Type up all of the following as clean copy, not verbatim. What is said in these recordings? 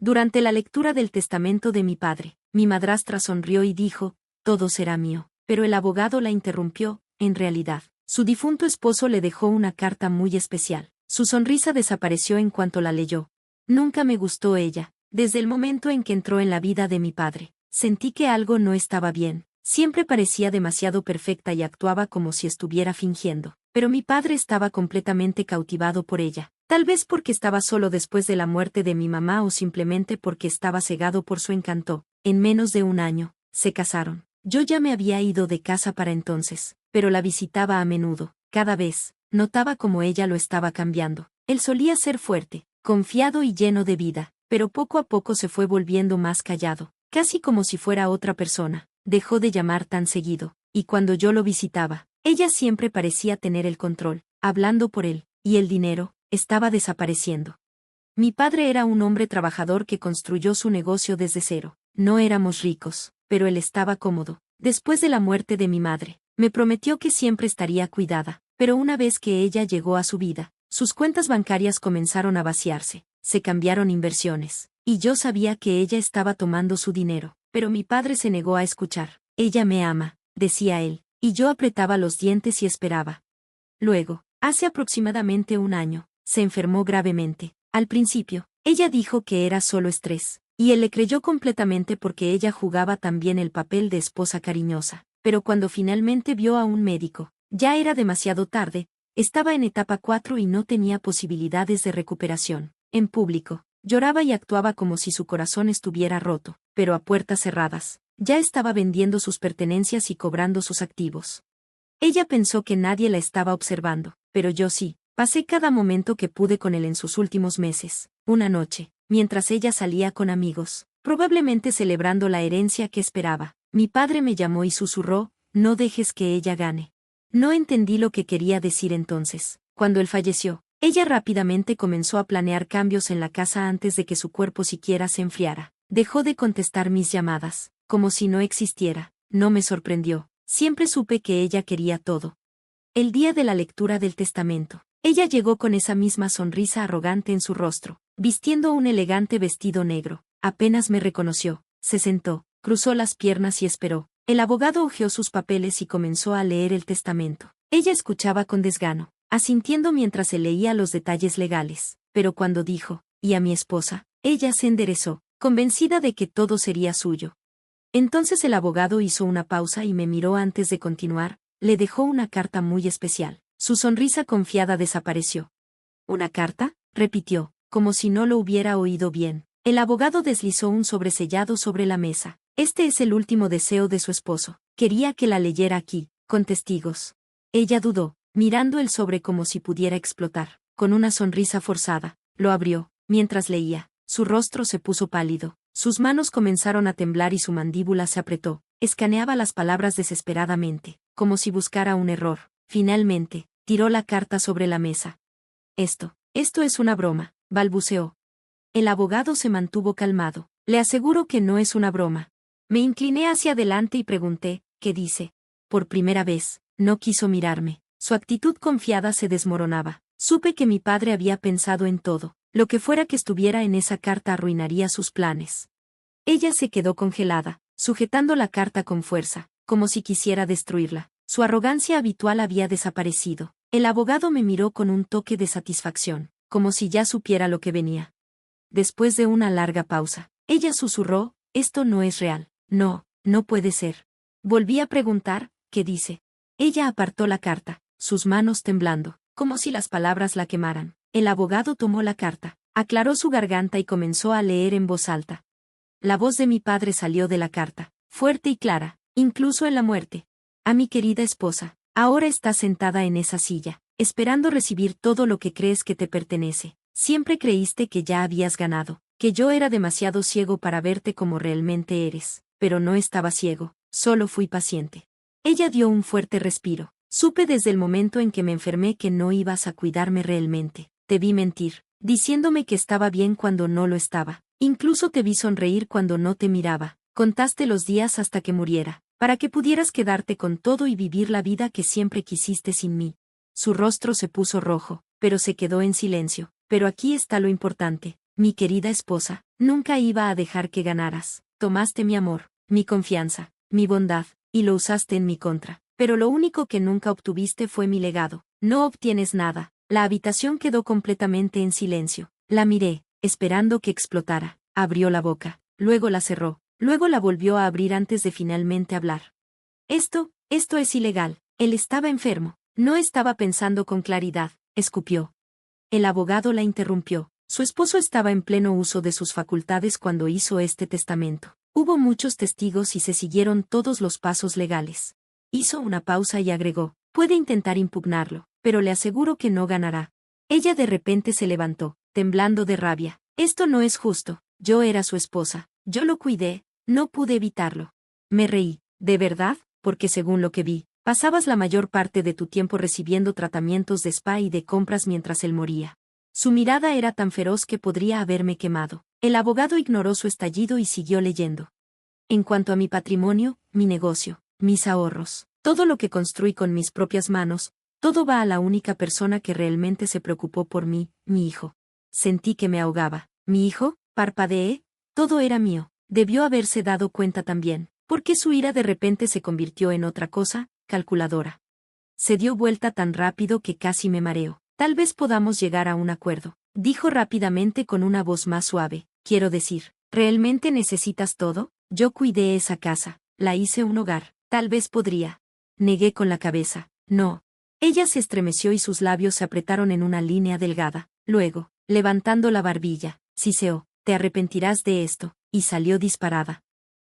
Durante la lectura del testamento de mi padre, mi madrastra sonrió y dijo, todo será mío. Pero el abogado la interrumpió, en realidad, su difunto esposo le dejó una carta muy especial. Su sonrisa desapareció en cuanto la leyó. Nunca me gustó ella. Desde el momento en que entró en la vida de mi padre, sentí que algo no estaba bien. Siempre parecía demasiado perfecta y actuaba como si estuviera fingiendo. Pero mi padre estaba completamente cautivado por ella. Tal vez porque estaba solo después de la muerte de mi mamá o simplemente porque estaba cegado por su encanto. En menos de un año, se casaron. Yo ya me había ido de casa para entonces, pero la visitaba a menudo. Cada vez, notaba cómo ella lo estaba cambiando. Él solía ser fuerte, confiado y lleno de vida, pero poco a poco se fue volviendo más callado, casi como si fuera otra persona. Dejó de llamar tan seguido, y cuando yo lo visitaba, ella siempre parecía tener el control, hablando por él, y el dinero estaba desapareciendo. Mi padre era un hombre trabajador que construyó su negocio desde cero. No éramos ricos, pero él estaba cómodo. Después de la muerte de mi madre, me prometió que siempre estaría cuidada, pero una vez que ella llegó a su vida, sus cuentas bancarias comenzaron a vaciarse, se cambiaron inversiones, y yo sabía que ella estaba tomando su dinero, pero mi padre se negó a escuchar. Ella me ama, decía él, y yo apretaba los dientes y esperaba. Luego, hace aproximadamente un año, se enfermó gravemente. Al principio, ella dijo que era solo estrés, y él le creyó completamente porque ella jugaba también el papel de esposa cariñosa. Pero cuando finalmente vio a un médico, ya era demasiado tarde, estaba en etapa 4 y no tenía posibilidades de recuperación. En público, lloraba y actuaba como si su corazón estuviera roto, pero a puertas cerradas, ya estaba vendiendo sus pertenencias y cobrando sus activos. Ella pensó que nadie la estaba observando, pero yo sí. Pasé cada momento que pude con él en sus últimos meses. Una noche, mientras ella salía con amigos, probablemente celebrando la herencia que esperaba, mi padre me llamó y susurró, no dejes que ella gane. No entendí lo que quería decir entonces. Cuando él falleció, ella rápidamente comenzó a planear cambios en la casa antes de que su cuerpo siquiera se enfriara. Dejó de contestar mis llamadas, como si no existiera. No me sorprendió. Siempre supe que ella quería todo. El día de la lectura del testamento, ella llegó con esa misma sonrisa arrogante en su rostro, vistiendo un elegante vestido negro. Apenas me reconoció, se sentó, cruzó las piernas y esperó. El abogado hojeó sus papeles y comenzó a leer el testamento. Ella escuchaba con desgano, asintiendo mientras se leía los detalles legales. Pero cuando dijo, y a mi esposa, ella se enderezó, convencida de que todo sería suyo. Entonces el abogado hizo una pausa y me miró antes de continuar. Le dejó una carta muy especial. Su sonrisa confiada desapareció. ¿Una carta?, repitió, como si no lo hubiera oído bien. El abogado deslizó un sobresellado sobre la mesa. Este es el último deseo de su esposo. Quería que la leyera aquí, con testigos. Ella dudó, mirando el sobre como si pudiera explotar. Con una sonrisa forzada, lo abrió. Mientras leía, su rostro se puso pálido. Sus manos comenzaron a temblar y su mandíbula se apretó. Escaneaba las palabras desesperadamente, como si buscara un error. Finalmente, tiró la carta sobre la mesa. Esto es una broma, balbuceó. El abogado se mantuvo calmado. Le aseguro que no es una broma. Me incliné hacia adelante y pregunté, ¿qué dice? Por primera vez, no quiso mirarme. Su actitud confiada se desmoronaba. Supe que mi padre había pensado en todo. Lo que fuera que estuviera en esa carta arruinaría sus planes. Ella se quedó congelada, sujetando la carta con fuerza, como si quisiera destruirla. Su arrogancia habitual había desaparecido. El abogado me miró con un toque de satisfacción, como si ya supiera lo que venía. Después de una larga pausa, ella susurró, esto no es real. No, no puede ser. Volví a preguntar, ¿qué dice? Ella apartó la carta, sus manos temblando, como si las palabras la quemaran. El abogado tomó la carta, aclaró su garganta y comenzó a leer en voz alta. La voz de mi padre salió de la carta, fuerte y clara, incluso en la muerte. A mi querida esposa, ahora estás sentada en esa silla, esperando recibir todo lo que crees que te pertenece. Siempre creíste que ya habías ganado, que yo era demasiado ciego para verte como realmente eres, pero no estaba ciego, solo fui paciente. Ella dio un fuerte respiro. Supe desde el momento en que me enfermé que no ibas a cuidarme realmente. Te vi mentir, diciéndome que estaba bien cuando no lo estaba. Incluso te vi sonreír cuando no te miraba. Contaste los días hasta que muriera, para que pudieras quedarte con todo y vivir la vida que siempre quisiste sin mí. Su rostro se puso rojo, pero se quedó en silencio. Pero aquí está lo importante. mi querida esposa, nunca iba a dejar que ganaras. Tomaste mi amor, mi confianza, mi bondad, y lo usaste en mi contra. Pero lo único que nunca obtuviste fue mi legado. No obtienes nada. La habitación quedó completamente en silencio. La miré, esperando que explotara. Abrió la boca, luego la cerró, luego la volvió a abrir antes de finalmente hablar. Esto es ilegal. Él estaba enfermo. No estaba pensando con claridad, escupió. El abogado la interrumpió. Su esposo estaba en pleno uso de sus facultades cuando hizo este testamento. Hubo muchos testigos y se siguieron todos los pasos legales. Hizo una pausa y agregó, puede intentar impugnarlo, pero le aseguro que no ganará. Ella de repente se levantó, temblando de rabia. Esto no es justo. Yo era su esposa. Yo lo cuidé. No pude evitarlo. Me reí. ¿De verdad? Porque según lo que vi, pasabas la mayor parte de tu tiempo recibiendo tratamientos de spa y de compras mientras él moría. Su mirada era tan feroz que podría haberme quemado. El abogado ignoró su estallido y siguió leyendo. En cuanto a mi patrimonio, mi negocio, mis ahorros, todo lo que construí con mis propias manos, todo va a la única persona que realmente se preocupó por mí, mi hijo. Sentí que me ahogaba. ¿Mi hijo? Parpadeé. Todo era mío. Debió haberse dado cuenta también. ¿Por qué su ira de repente se convirtió en otra cosa? Calculadora. Se dio vuelta tan rápido que casi me mareo. Tal vez podamos llegar a un acuerdo, dijo rápidamente con una voz más suave. Quiero decir, ¿realmente necesitas todo? Yo cuidé esa casa, la hice un hogar, tal vez podría. Negué con la cabeza. No. Ella se estremeció y sus labios se apretaron en una línea delgada. Luego, levantando la barbilla, siseó, te arrepentirás de esto, y salió disparada.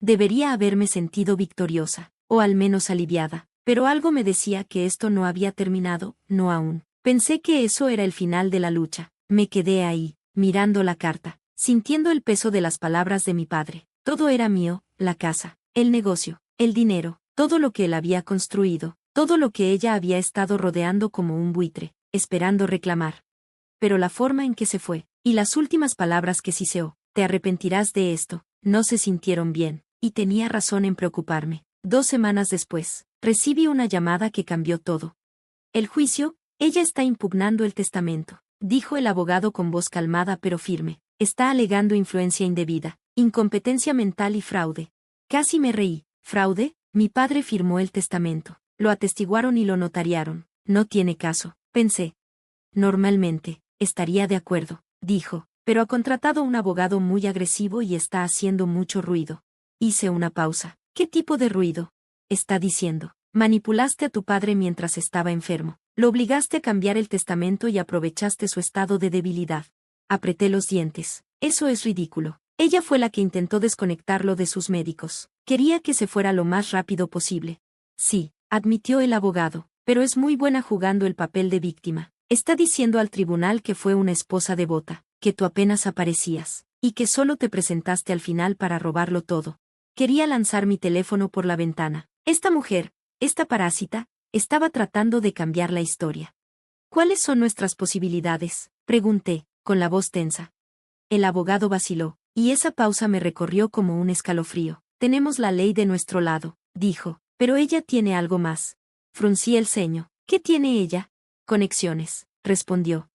Debería haberme sentido victoriosa, o al menos aliviada, pero algo me decía que esto no había terminado, no aún. Pensé que eso era el final de la lucha. Me quedé ahí, mirando la carta, sintiendo el peso de las palabras de mi padre. Todo era mío, la casa, el negocio, el dinero, todo lo que él había construido, todo lo que ella había estado rodeando como un buitre, esperando reclamar. Pero la forma en que se fue, y las últimas palabras que siseó, te arrepentirás de esto, no se sintieron bien, y tenía razón en preocuparme. 2 semanas después, recibí una llamada que cambió todo. El juicio, ella está impugnando el testamento, dijo el abogado con voz calmada pero firme. Está alegando influencia indebida, incompetencia mental y fraude. Casi me reí. ¿Fraude? Mi padre firmó el testamento. Lo atestiguaron y lo notariaron. No tiene caso, pensé. Normalmente, estaría de acuerdo, dijo, pero ha contratado un abogado muy agresivo y está haciendo mucho ruido. Hice una pausa. ¿Qué tipo de ruido? Está diciendo. Manipulaste a tu padre mientras estaba enfermo. Lo obligaste a cambiar el testamento y aprovechaste su estado de debilidad. Apreté los dientes. Eso es ridículo. Ella fue la que intentó desconectarlo de sus médicos. Quería que se fuera lo más rápido posible. Sí, admitió el abogado, pero es muy buena jugando el papel de víctima. Está diciendo al tribunal que fue una esposa devota, que tú apenas aparecías, y que solo te presentaste al final para robarlo todo. Quería lanzar mi teléfono por la ventana. Esta mujer, esta parásita, estaba tratando de cambiar la historia. ¿Cuáles son nuestras posibilidades?, pregunté, con la voz tensa. El abogado vaciló, y esa pausa me recorrió como un escalofrío. Tenemos la ley de nuestro lado, dijo, pero ella tiene algo más. Fruncí el ceño. ¿Qué tiene ella? Conexiones, respondió.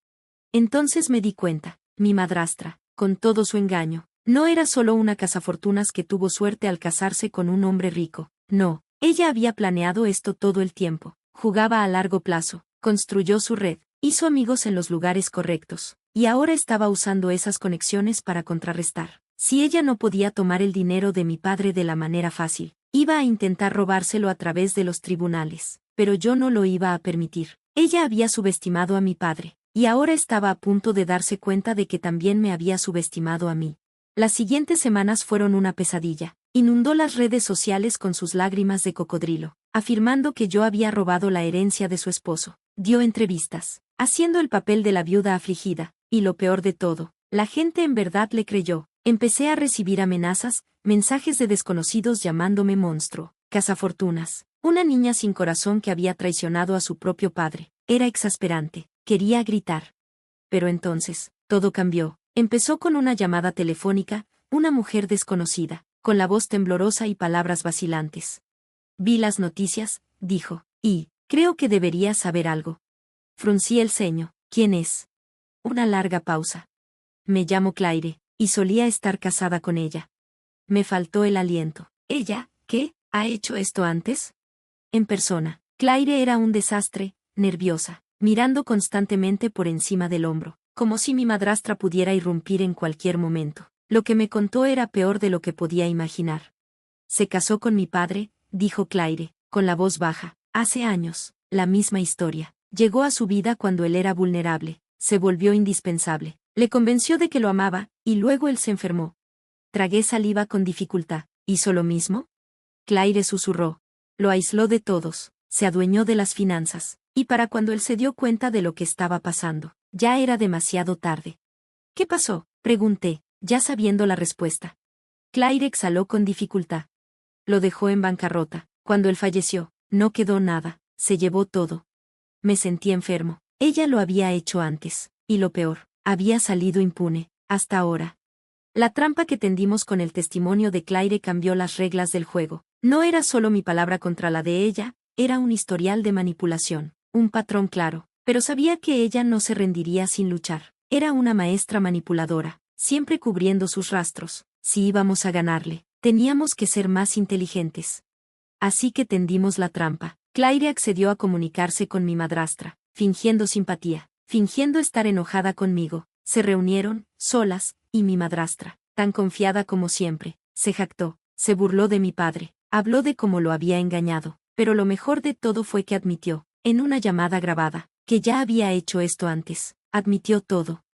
Entonces me di cuenta, mi madrastra, con todo su engaño, no era solo una cazafortunas que tuvo suerte al casarse con un hombre rico. No, ella había planeado esto todo el tiempo. Jugaba a largo plazo, construyó su red, hizo amigos en los lugares correctos, y ahora estaba usando esas conexiones para contrarrestar. Si ella no podía tomar el dinero de mi padre de la manera fácil, iba a intentar robárselo a través de los tribunales, pero yo no lo iba a permitir. Ella había subestimado a mi padre, y ahora estaba a punto de darse cuenta de que también me había subestimado a mí. Las siguientes semanas fueron una pesadilla. Inundó las redes sociales con sus lágrimas de cocodrilo, afirmando que yo había robado la herencia de su esposo. Dio entrevistas, haciendo el papel de la viuda afligida, y lo peor de todo, la gente en verdad le creyó. Empecé a recibir amenazas, mensajes de desconocidos llamándome monstruo, cazafortunas, una niña sin corazón que había traicionado a su propio padre. Era exasperante, quería gritar. Pero entonces, todo cambió. Empezó con una llamada telefónica, una mujer desconocida, con la voz temblorosa y palabras vacilantes. Vi las noticias, dijo, y, creo que deberías saber algo. Fruncí el ceño. ¿Quién es? Una larga pausa. me llamo Claire, y solía estar casada con ella. Me faltó el aliento. ¿Ella, qué, ha hecho esto antes? En persona. Claire era un desastre, nerviosa, mirando constantemente por encima del hombro, como si mi madrastra pudiera irrumpir en cualquier momento. Lo que me contó era peor de lo que podía imaginar. Se casó con mi padre, dijo Claire, con la voz baja. Hace años, la misma historia. Llegó a su vida cuando él era vulnerable, se volvió indispensable. Le convenció de que lo amaba, y luego él se enfermó. Tragué saliva con dificultad. ¿Hizo lo mismo? Claire susurró. Lo aisló de todos, se adueñó de las finanzas, y para cuando él se dio cuenta de lo que estaba pasando, ya era demasiado tarde. ¿Qué pasó?, pregunté, ya sabiendo la respuesta. Claire exhaló con dificultad. Lo dejó en bancarrota. Cuando él falleció, no quedó nada, se llevó todo. Me sentí enfermo. Ella lo había hecho antes, y lo peor, había salido impune, hasta ahora. La trampa que tendimos con el testimonio de Claire cambió las reglas del juego. No era solo mi palabra contra la de ella, era un historial de manipulación, un patrón claro, pero sabía que ella no se rendiría sin luchar. Era una maestra manipuladora, siempre cubriendo sus rastros. Si íbamos a ganarle, teníamos que ser más inteligentes. Así que tendimos la trampa. Claire accedió a comunicarse con mi madrastra, fingiendo simpatía, fingiendo estar enojada conmigo. Se reunieron, solas, y mi madrastra, tan confiada como siempre, se jactó, se burló de mi padre, habló de cómo lo había engañado, pero lo mejor de todo fue que admitió, en una llamada grabada, que ya había hecho esto antes. Admitió todo.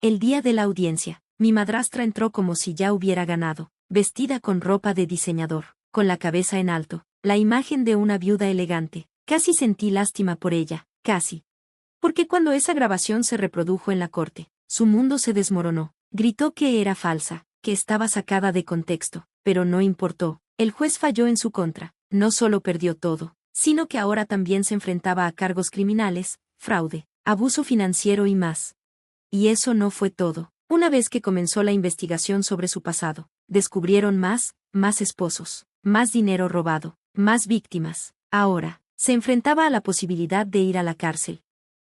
El día de la audiencia, mi madrastra entró como si ya hubiera ganado, vestida con ropa de diseñador, con la cabeza en alto, la imagen de una viuda elegante. Casi sentí lástima por ella, casi. Porque cuando esa grabación se reprodujo en la corte, su mundo se desmoronó. Gritó que era falsa, que estaba sacada de contexto, pero no importó. El juez falló en su contra. No solo perdió todo, sino que ahora también se enfrentaba a cargos criminales, fraude, abuso financiero y más. Y eso no fue todo. Una vez que comenzó la investigación sobre su pasado, descubrieron más esposos, más dinero robado, más víctimas. Ahora, se enfrentaba a la posibilidad de ir a la cárcel.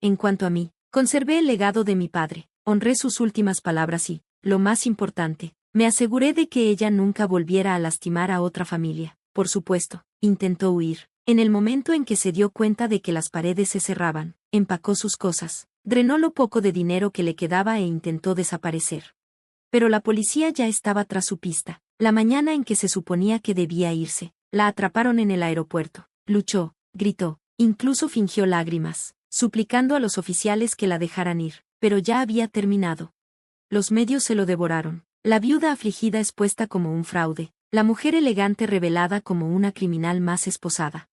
En cuanto a mí, conservé el legado de mi padre, honré sus últimas palabras y, lo más importante, me aseguré de que ella nunca volviera a lastimar a otra familia. Por supuesto, intentó huir. En el momento en que se dio cuenta de que las paredes se cerraban, empacó sus cosas, drenó lo poco de dinero que le quedaba e intentó desaparecer. Pero la policía ya estaba tras su pista. La mañana en que se suponía que debía irse, la atraparon en el aeropuerto. Luchó, gritó, incluso fingió lágrimas, suplicando a los oficiales que la dejaran ir, pero ya había terminado. Los medios se lo devoraron. La viuda afligida expuesta como un fraude, la mujer elegante revelada como una criminal más esposada.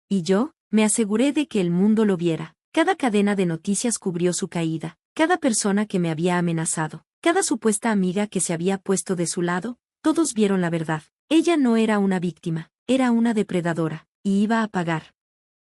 Y yo, me aseguré de que el mundo lo viera. Cada cadena de noticias cubrió su caída, cada persona que me había amenazado, cada supuesta amiga que se había puesto de su lado, todos vieron la verdad. Ella no era una víctima, era una depredadora, y iba a pagar.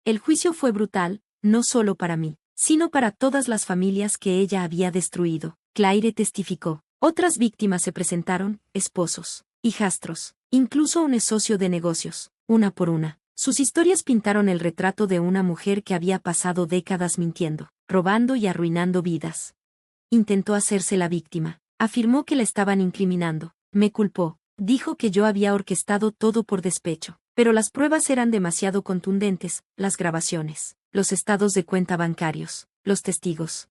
El juicio fue brutal, no solo para mí, sino para todas las familias que ella había destruido. Claire testificó. Otras víctimas se presentaron, esposos, hijastros, incluso un socio de negocios, una por una. Sus historias pintaron el retrato de una mujer que había pasado décadas mintiendo, robando y arruinando vidas. Intentó hacerse la víctima, afirmó que la estaban incriminando, me culpó, dijo que yo había orquestado todo por despecho, pero las pruebas eran demasiado contundentes, las grabaciones, los estados de cuenta bancarios, los testigos.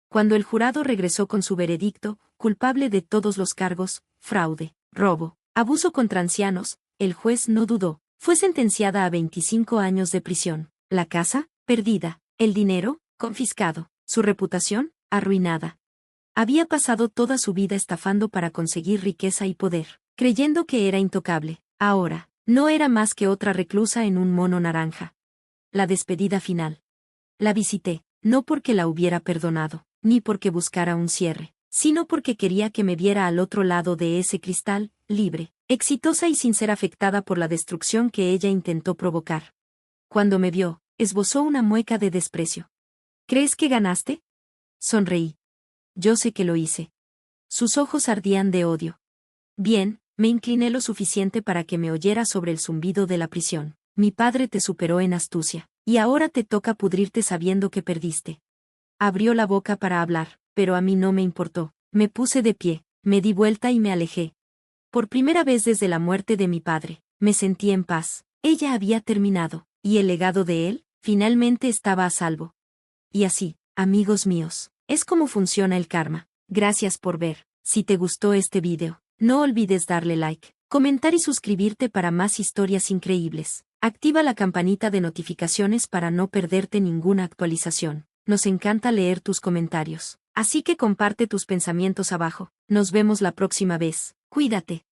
Cuando el jurado regresó con su veredicto, culpable de todos los cargos, fraude, robo, abuso contra ancianos, el juez no dudó, fue sentenciada a 25 años de prisión. La casa, perdida, el dinero, confiscado, su reputación, arruinada. Había pasado toda su vida estafando para conseguir riqueza y poder, creyendo que era intocable. Ahora, no era más que otra reclusa en un mono naranja. La despedida final. La visité, no porque la hubiera perdonado, ni porque buscara un cierre, sino porque quería que me viera al otro lado de ese cristal, libre, exitosa y sin ser afectada por la destrucción que ella intentó provocar. Cuando me vio, esbozó una mueca de desprecio. ¿Crees que ganaste? Sonreí. Yo sé que lo hice. Sus ojos ardían de odio. Bien, me incliné lo suficiente para que me oyera sobre el zumbido de la prisión. Mi padre te superó en astucia, y ahora te toca pudrirte sabiendo que perdiste. Abrió la boca para hablar, pero a mí no me importó. Me puse de pie, me di vuelta y me alejé. Por primera vez desde la muerte de mi padre, me sentí en paz. Ella había terminado, y el legado de él, finalmente estaba a salvo. Y así, amigos míos, es como funciona el karma. Gracias por ver. Si te gustó este video, no olvides darle like, comentar y suscribirte para más historias increíbles. Activa la campanita de notificaciones para no perderte ninguna actualización. Nos encanta leer tus comentarios. Así que comparte tus pensamientos abajo. Nos vemos la próxima vez. Cuídate.